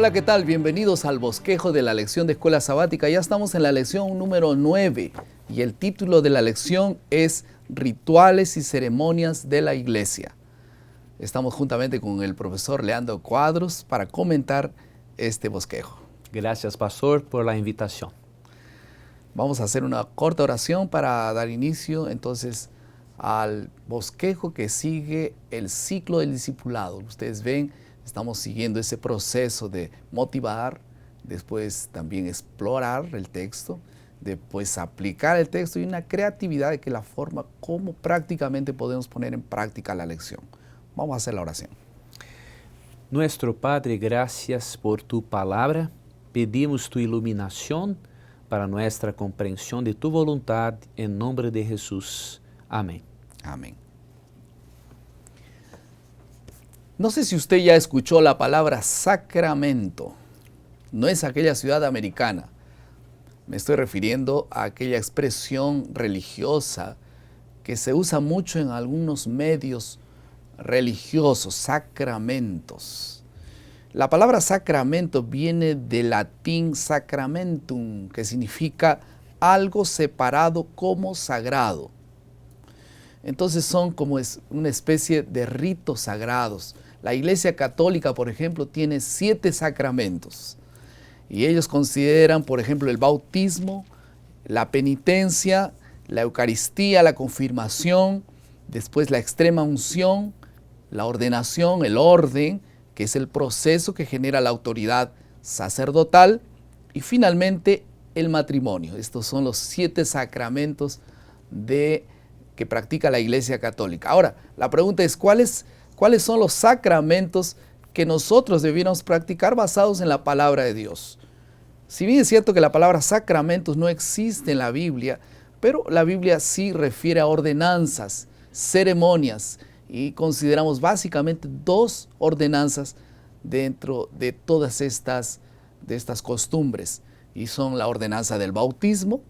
Hola, ¿qué tal? Bienvenidos al bosquejo de la lección de Escuela Sabática. Ya estamos en la lección número 9 y el título de la lección es Rituales y Ceremonias de la Iglesia. Estamos juntamente con el profesor Leandro Cuadros para comentar este bosquejo. Gracias, pastor, por la invitación. Vamos a hacer una corta oración para dar inicio entonces al bosquejo que sigue el ciclo del discipulado. Ustedes ven, estamos siguiendo ese proceso de motivar, después también explorar el texto, después aplicar el texto y una creatividad de que la forma como prácticamente podemos poner en práctica la lección. Vamos a hacer la oración. Nuestro Padre, gracias por tu palabra. Pedimos tu iluminación para nuestra comprensión de tu voluntad, en nombre de Jesús. Amén. Amén. No sé si usted ya escuchó la palabra Sacramento. No es aquella ciudad americana. Me estoy refiriendo a aquella expresión religiosa que se usa mucho en algunos medios religiosos, sacramentos. La palabra sacramento viene del latín sacramentum, que significa algo separado como sagrado. Entonces son como una especie de ritos sagrados. La Iglesia Católica, por ejemplo, tiene 7 sacramentos. Y ellos consideran, por ejemplo, el bautismo, la penitencia, la Eucaristía, la confirmación, después la extrema unción, la ordenación, el orden, que es el proceso que genera la autoridad sacerdotal, y finalmente el matrimonio. Estos son los 7 sacramentos que practica la Iglesia Católica. Ahora, la pregunta es, ¿cuáles son los sacramentos que nosotros debiéramos practicar basados en la palabra de Dios? Si bien es cierto que la palabra sacramentos no existe en la Biblia, pero la Biblia sí refiere a ordenanzas, ceremonias, y consideramos básicamente 2 ordenanzas dentro de todas estas costumbres, y son la ordenanza del bautismo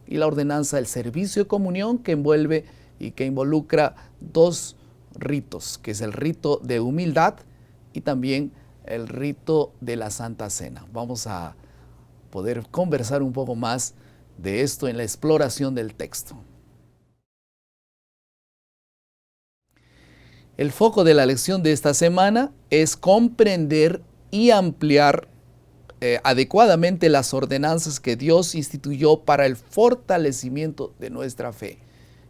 y la ordenanza del servicio de comunión, que envuelve y que involucra 2 ritos, que es el rito de humildad y también el rito de la Santa Cena. Vamos a poder conversar un poco más de esto en la exploración del texto. El foco de la lección de esta semana es comprender y ampliar adecuadamente las ordenanzas que Dios instituyó para el fortalecimiento de nuestra fe.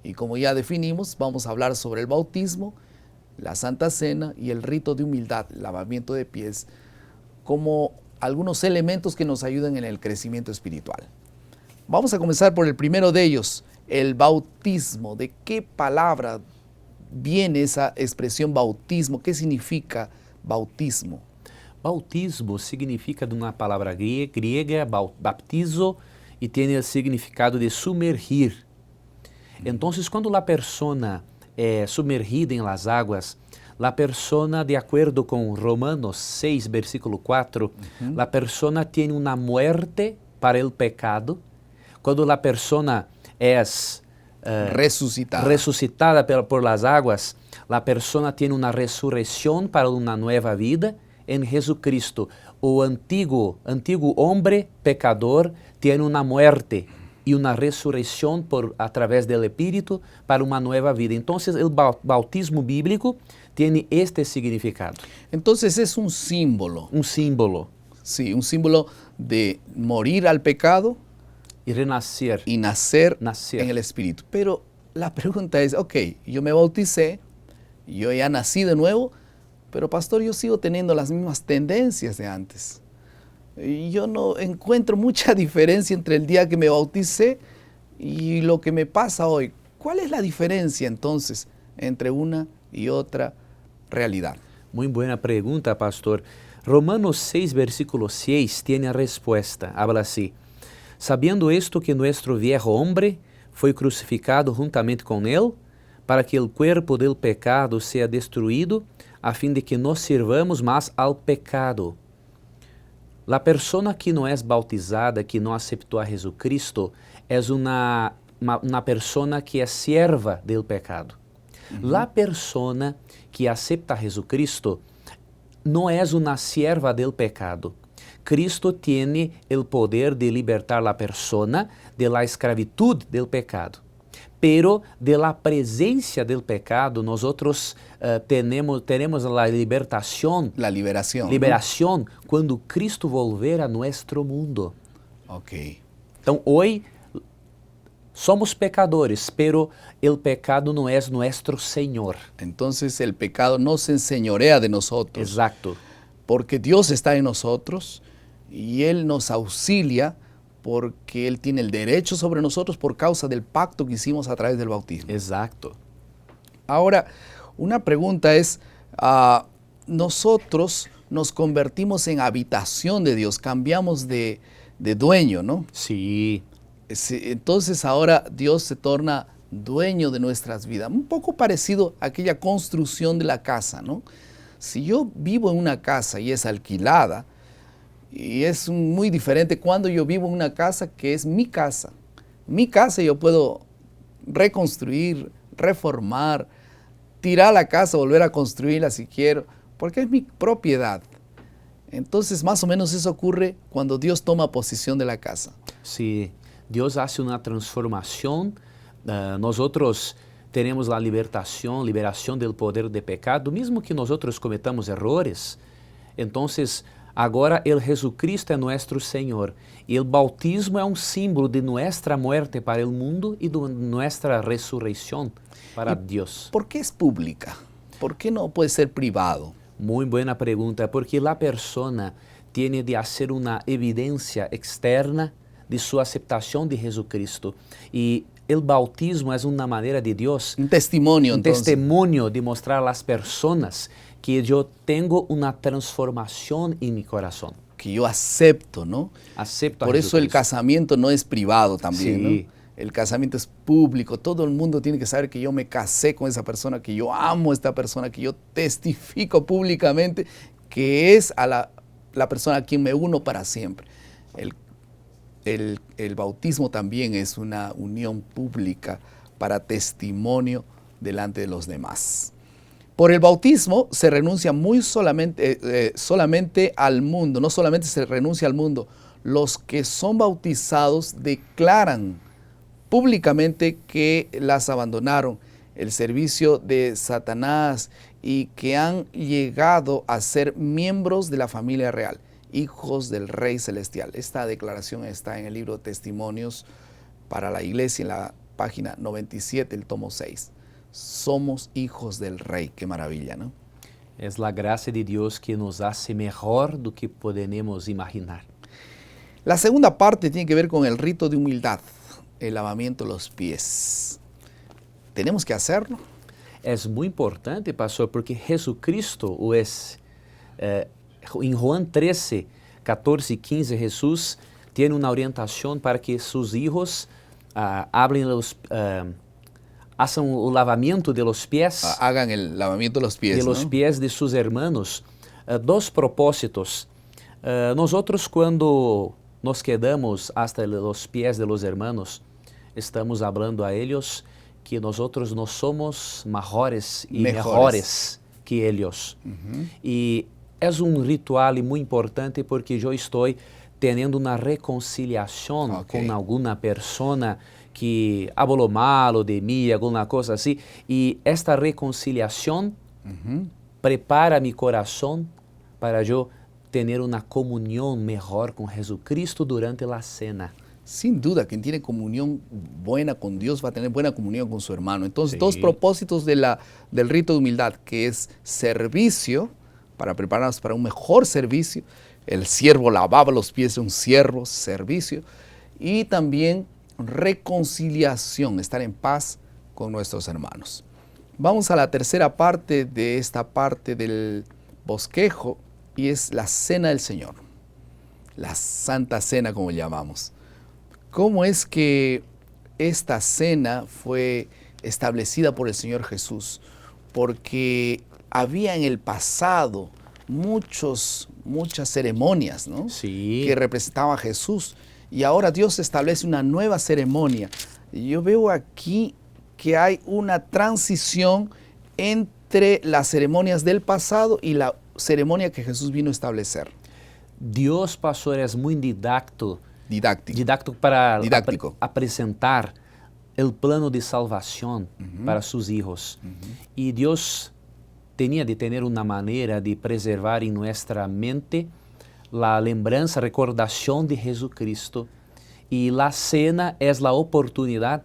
Y como ya definimos, vamos a hablar sobre el bautismo, la Santa Cena y el rito de humildad, el lavamiento de pies, como algunos elementos que nos ayudan en el crecimiento espiritual. Vamos a comenzar por el primero de ellos, el bautismo. ¿De qué palabra viene esa expresión bautismo? ¿Qué significa bautismo? Bautismo significa de una palabra griega, baptizo, y tiene el significado de sumergir. Entonces, cuando la persona es sumergida en las aguas, la persona, de acuerdo con Romanos 6, versículo 4, la persona tiene una muerte para el pecado. Cuando la persona es resucitada por las aguas, la persona tiene una resurrección para una nueva vida en Jesucristo. O antiguo hombre pecador tiene una muerte y una resurrección a través del Espíritu para una nueva vida. Entonces, el bautismo bíblico tiene este significado. Entonces es un símbolo. Un símbolo. Sí, un símbolo de morir al pecado y renacer. Y nacer en el Espíritu. Pero la pregunta es, ok, yo me bauticé, yo ya nací de nuevo, pero pastor, yo sigo teniendo las mismas tendencias de antes. Y yo no encuentro mucha diferencia entre el día que me bauticé y lo que me pasa hoy. ¿Cuál es la diferencia entonces entre una y otra realidad? Muy buena pregunta, pastor. Romanos 6, versículo 6 tiene respuesta. Habla así: sabiendo esto, que nuestro viejo hombre foi crucificado juntamente com ele, para que o cuerpo del pecado sea destruído, a fim de que nos sirvamos más al pecado. La persona que não é bautizada, que não aceptou a Jesucristo, é uma persona que é sierva del pecado. La persona que acepta a Jesucristo não é uma sierva del pecado, Cristo tiene el poder de libertar a la persona de la esclavitud del pecado. Pero de la presencia del pecado, nosotros tenemos la libertación. La liberación. Liberación, ¿no? Cuando Cristo volver a nuestro mundo. Ok. Então, hoy somos pecadores, pero el pecado no es nuestro Señor. Entonces el pecado no se enseñorea de nosotros. Exacto. Porque Dios está en nosotros y Él nos auxilia porque Él tiene el derecho sobre nosotros por causa del pacto que hicimos a través del bautismo. Exacto. Ahora, una pregunta es, nosotros nos convertimos en habitación de Dios, cambiamos de dueño, ¿no? Sí. Entonces ahora Dios se torna dueño de nuestras vidas. Un poco parecido a aquella construcción de la casa, ¿no? Si yo vivo en una casa y es alquilada, y es muy diferente cuando yo vivo en una casa que es mi casa. Mi casa yo puedo reconstruir, reformar, tirar la casa, volver a construirla si quiero, porque es mi propiedad. Entonces más o menos eso ocurre cuando Dios toma posesión de la casa. Sí, Dios hace una transformación. Nosotros tenemos la liberación del poder de pecado, mismo que nosotros cometamos errores. Entonces, agora el Jesucristo é nuestro Señor y el bautismo es un símbolo de nuestra muerte para el mundo y de nuestra resurrección para Dios. ¿Por qué es pública? ¿Por qué no puede ser privado? Muy buena pregunta, porque la persona tiene de hacer una evidencia externa de su aceptación de Jesucristo. Y el bautismo es una manera de Dios, un testimonio, testimonio de mostrar a las personas que yo tengo una transformación en mi corazón. Que yo acepto, ¿no? Acepto a Por eso el casamiento no es privado también, sí. ¿no? El casamiento es público, todo el mundo tiene que saber que yo me casé con esa persona, que yo amo a esta persona, que yo testifico públicamente que es a la persona a quien me uno para siempre. El bautismo también es una unión pública para testimonio delante de los demás. Por el bautismo se renuncia solamente al mundo, no solamente se renuncia al mundo, los que son bautizados declaran públicamente que las abandonaron, el servicio de Satanás y que han llegado a ser miembros de la familia real, hijos del Rey Celestial. Esta declaración está en el libro Testimonios para la Iglesia, en la página 97, el tomo 6. Somos hijos del Rey, qué maravilla, ¿no? Es la gracia de Dios que nos hace mejor do que podemos imaginar. La segunda parte tiene que ver con el rito de humildad, el lavamiento de los pies. ¿Tenemos que hacerlo? Es muy importante, pastor, porque Jesucristo en Juan 13, 14 y 15, Jesús tiene una orientación para que sus hijos hagan el lavamiento de los pies. Hagan el lavamiento de los pies, de los pies de sus hermanos. Dos propósitos. Nosotros cuando nos quedamos hasta los pies de los hermanos, estamos hablando a ellos que nosotros no somos mejores y mejores que ellos. Y es un ritual muy importante porque yo estoy teniendo una reconciliación con alguna persona que habló malo de mí, alguna cosa así. Y esta reconciliación prepara mi corazón para yo tener una comunión mejor con Jesucristo durante la cena. Sin duda, quien tiene comunión buena con Dios va a tener buena comunión con su hermano. Entonces, dos propósitos del rito de humildad, que es servicio, para prepararnos para un mejor servicio. El siervo lavaba los pies de un siervo, servicio. Y también reconciliación, estar en paz con nuestros hermanos. Vamos a la tercera parte de esta parte del bosquejo, y es la cena del Señor. La Santa Cena, como llamamos. ¿Cómo es que esta cena fue establecida por el Señor Jesús? Porque había en el pasado muchas ceremonias, ¿no? Sí. Que representaban a Jesús. Y ahora Dios establece una nueva ceremonia. Yo veo aquí que hay una transición entre las ceremonias del pasado y la ceremonia que Jesús vino a establecer. Dios, pastor, es muy didáctico para Didáctico. apresentar el plano de salvación para sus hijos. Y Dios tenía de tener una manera de preservar en nuestra mente la lembranza, recordación de Jesucristo. Y la cena es la oportunidad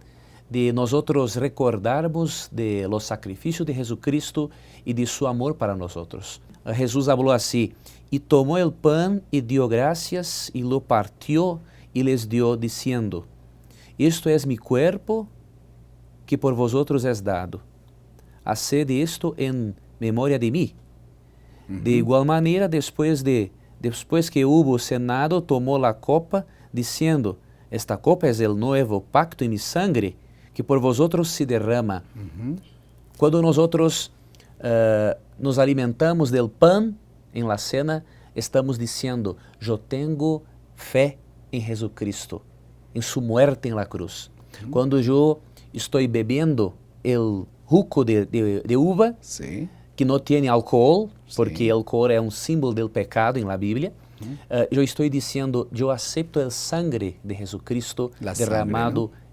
de nosotros recordarmos de los sacrificios de Jesucristo y de su amor para nosotros. Jesús habló así, y tomó el pan y dio gracias y lo partió y les dio diciendo, esto es mi cuerpo que por vosotros es dado. Haced esto en memoria de mí. De igual manera, después que hubo cenado, tomó la copa diciendo, esta copa es el nuevo pacto en mi sangre que por vosotros se derrama. Cuando nosotros nos alimentamos del pan en la cena, estamos diciendo, yo tengo fe en Jesucristo, en su muerte en la cruz. Cuando yo estoy bebiendo el jugo de uva, Sí. que no tiene alcohol, Sí. porque el alcohol es un símbolo del pecado en la Biblia, yo estoy diciendo, yo acepto el sangre de Jesucristo La derramado sangre,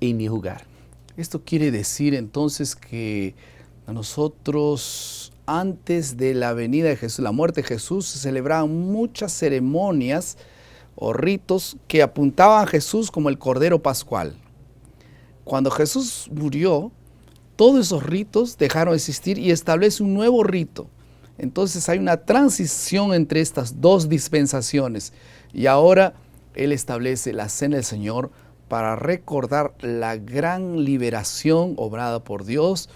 en mi lugar. Esto quiere decir entonces que nosotros, antes de la venida de Jesús, la muerte de Jesús, se celebraban muchas ceremonias o ritos que apuntaban a Jesús como el Cordero Pascual. Cuando Jesús murió, todos esos ritos dejaron de existir y establece un nuevo rito. Entonces hay una transición entre estas dos dispensaciones y ahora Él establece la Cena del Señor para recordar la gran liberación obrada por Dios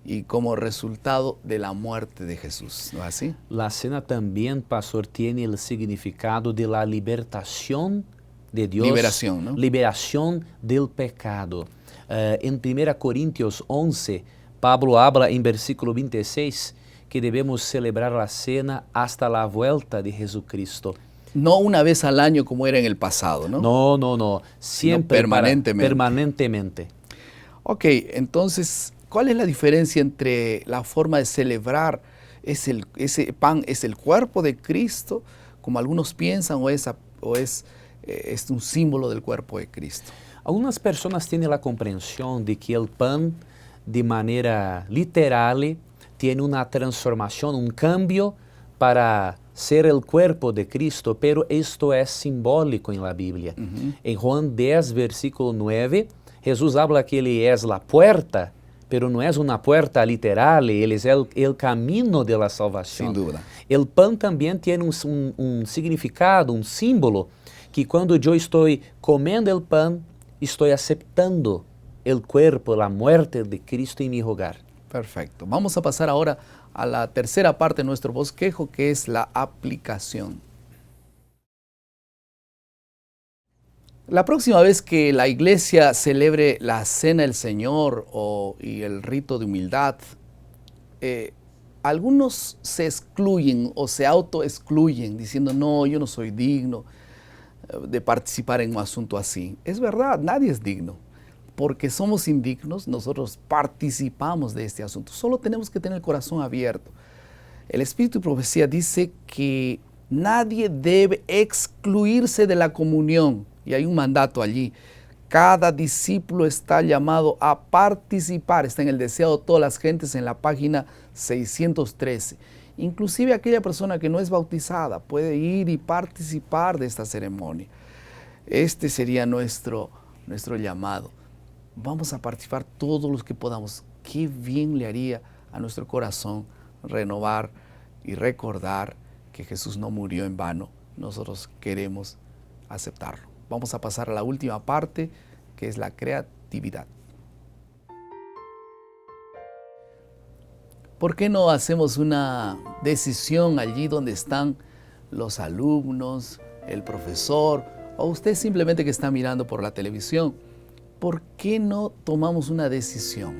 y como resultado de la muerte de Jesús, ¿no es así? La cena también, pastor, tiene el significado de la libertación de Dios. Liberación, ¿no? Liberación del pecado. En 1 Corintios 11, Pablo habla en versículo 26 que debemos celebrar la cena hasta la vuelta de Jesucristo. No una vez al año como era en el pasado, ¿no? No. Siempre. Permanentemente. Permanentemente. Ok, entonces, ¿cuál es la diferencia entre la forma de celebrar ese pan, es el cuerpo de Cristo, como algunos piensan, o es un símbolo del cuerpo de Cristo? Algunas personas tienen la comprensión de que el pan, de manera literal, tiene una transformación, un cambio para ser el cuerpo de Cristo, pero esto es simbólico en la Biblia. En Juan 10, versículo 9, Jesús habla que Él es la puerta, pero no es una puerta literal, Él es el camino de la salvación. Sin duda. El pan también tiene un significado, un símbolo, que cuando yo estoy comiendo el pan, estoy aceptando el cuerpo, la muerte de Cristo en mi hogar. Perfecto. Vamos a pasar ahora a la tercera parte de nuestro bosquejo, que es la aplicación. La próxima vez que la iglesia celebre la Cena del Señor y el rito de humildad, algunos se excluyen o se autoexcluyen diciendo, no, yo no soy digno de participar en un asunto así. Es verdad, nadie es digno. Porque somos indignos, nosotros participamos de este asunto. Solo tenemos que tener el corazón abierto. El Espíritu y Profecía dice que nadie debe excluirse de la comunión. Y hay un mandato allí. Cada discípulo está llamado a participar. Está en el deseado de todas las gentes en la página 613. Inclusive aquella persona que no es bautizada puede ir y participar de esta ceremonia. Este sería nuestro llamado. Vamos a participar todos los que podamos. Qué bien le haría a nuestro corazón renovar y recordar que Jesús no murió en vano. Nosotros queremos aceptarlo. Vamos a pasar a la última parte, que es la creatividad. ¿Por qué no hacemos una decisión allí donde están los alumnos, el profesor, o usted simplemente que está mirando por la televisión? ¿Por qué no tomamos una decisión?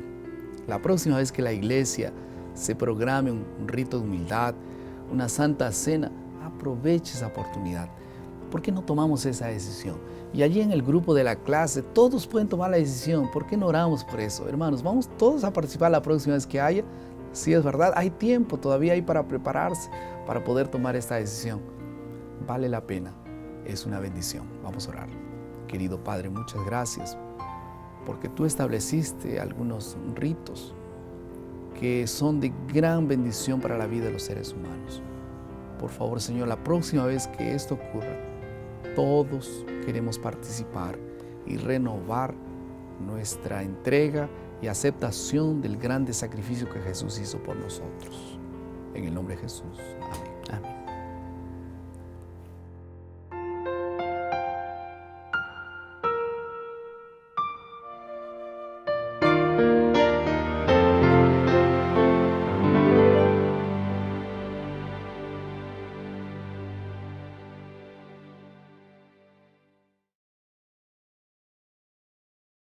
La próxima vez que la iglesia se programe un rito de humildad, una santa cena, aproveche esa oportunidad. ¿Por qué no tomamos esa decisión? Y allí en el grupo de la clase, todos pueden tomar la decisión. ¿Por qué no oramos por eso? Hermanos, vamos todos a participar la próxima vez que haya. Si es verdad, hay tiempo, todavía hay para prepararse, para poder tomar esta decisión. vale la pena, es una bendición. Vamos a orar. Querido Padre, muchas gracias porque tú estableciste algunos ritos que son de gran bendición para la vida de los seres humanos. Por favor, Señor, la próxima vez que esto ocurra, todos queremos participar y renovar nuestra entrega y aceptación del grande sacrificio que Jesús hizo por nosotros. En el nombre de Jesús. Amén.